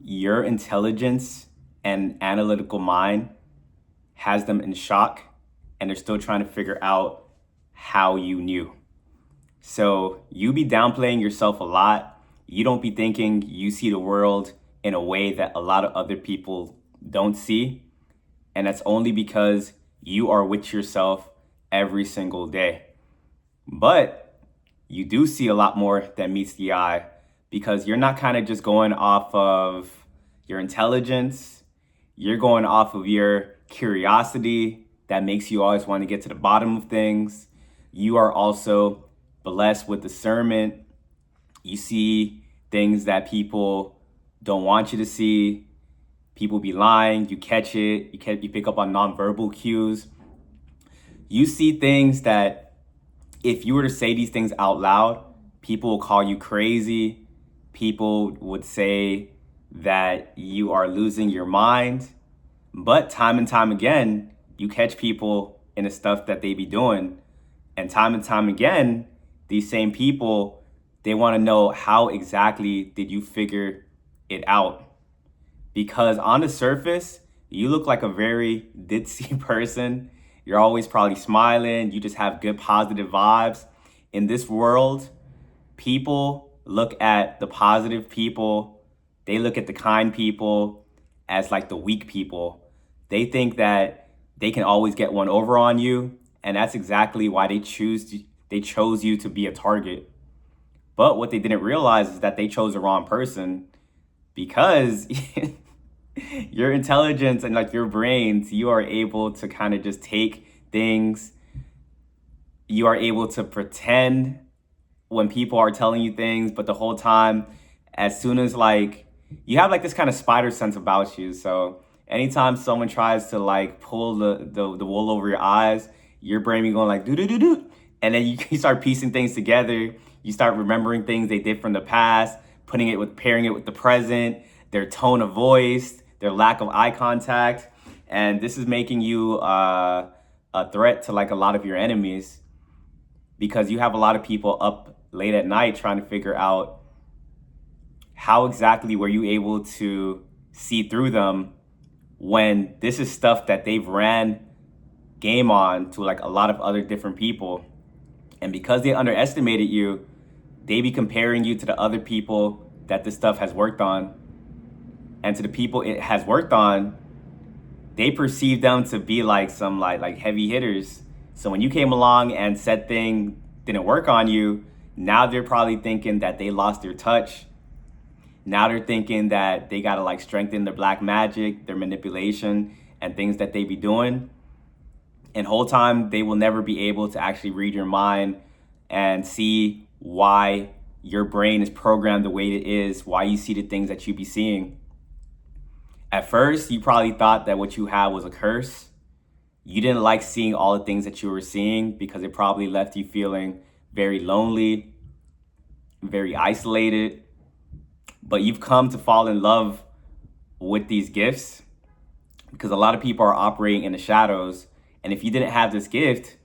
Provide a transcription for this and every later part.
Your intelligence and analytical mind has them in shock, and they're still trying to figure out how you knew. So you be downplaying yourself a lot. You don't be thinking you see the world in a way that a lot of other people don't see. And that's only because you are with yourself every single day. But you do see a lot more than meets the eye because you're not kind of just going off of your intelligence. You're going off of your curiosity that makes you always want to get to the bottom of things. You are also blessed with discernment. You see things that people don't want you to see. People be lying, you catch it, you pick up on nonverbal cues. You see things that if you were to say these things out loud, people will call you crazy. People would say that you are losing your mind. But time and time again, you catch people in the stuff that they be doing. And time again, these same people, they want to know how exactly did you figure it out? Because on the surface, you look like a very ditzy person. You're always probably smiling. You just have good positive vibes. In this world, people look at the positive people. They look at the kind people as like the weak people. They think that they can always get one over on you. And that's exactly why they chose you to be a target. But what they didn't realize is that they chose the wrong person because your intelligence and like your brains, you are able to kind of just take things. You are able to pretend when people are telling you things, but the whole time, as soon as like you have like this kind of spider sense about you. So anytime someone tries to like pull the wool over your eyes, your brain be going like do do do do, and then you start piecing things together. You start remembering things they did from the past, pairing it with the present, their tone of voice, their lack of eye contact, and this is making you a threat to like a lot of your enemies because you have a lot of people up late at night trying to figure out how exactly were you able to see through them when this is stuff that they've ran game on to like a lot of other different people. And because they underestimated you, they be comparing you to the other people that this stuff has worked on. And to the people it has worked on, they perceive them to be like some like heavy hitters. So when you came along and said thing didn't work on you, now they're probably thinking that they lost their touch. Now they're thinking that they gotta like strengthen their black magic, their manipulation, and things that they be doing. And whole time they will never be able to actually read your mind and see why your brain is programmed the way it is, why you see the things that you be seeing. At first, you probably thought that what you had was a curse. You didn't like seeing all the things that you were seeing because it probably left you feeling very lonely, very isolated. But you've come to fall in love with these gifts because a lot of people are operating in the shadows. And if you didn't have this gift,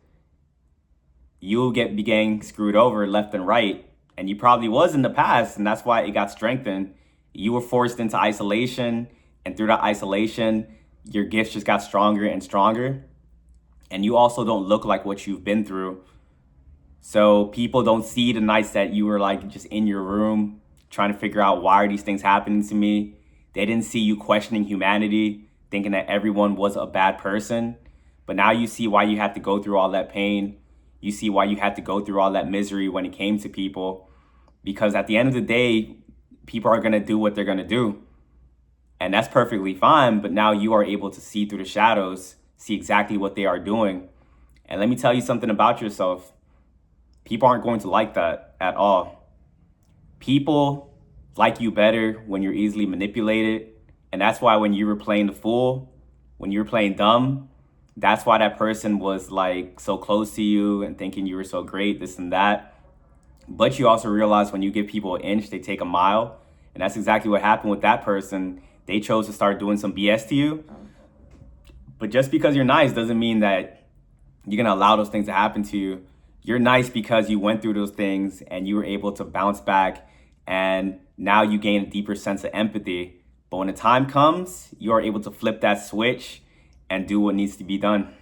you'll be getting screwed over left and right. And you probably was in the past, and that's why it got strengthened. You were forced into isolation, and through that isolation, your gifts just got stronger and stronger. And you also don't look like what you've been through. So people don't see the nights that you were like just in your room trying to figure out why are these things happening to me. They didn't see you questioning humanity, thinking that everyone was a bad person. But now you see why you had to go through all that pain. You see why you had to go through all that misery when it came to people. Because at the end of the day, people are going to do what they're going to do. And that's perfectly fine. But now you are able to see through the shadows, see exactly what they are doing. And let me tell you something about yourself. People aren't going to like that at all. People like you better when you're easily manipulated. And that's why when you were playing the fool, when you were playing dumb, that's why that person was like so close to you and thinking you were so great, this and that. But you also realize when you give people an inch, they take a mile. And that's exactly what happened with that person. They chose to start doing some BS to you. But just because you're nice doesn't mean that you're going to allow those things to happen to you. You're nice because you went through those things and you were able to bounce back. And now you gain a deeper sense of empathy. But when the time comes, you are able to flip that switch and do what needs to be done.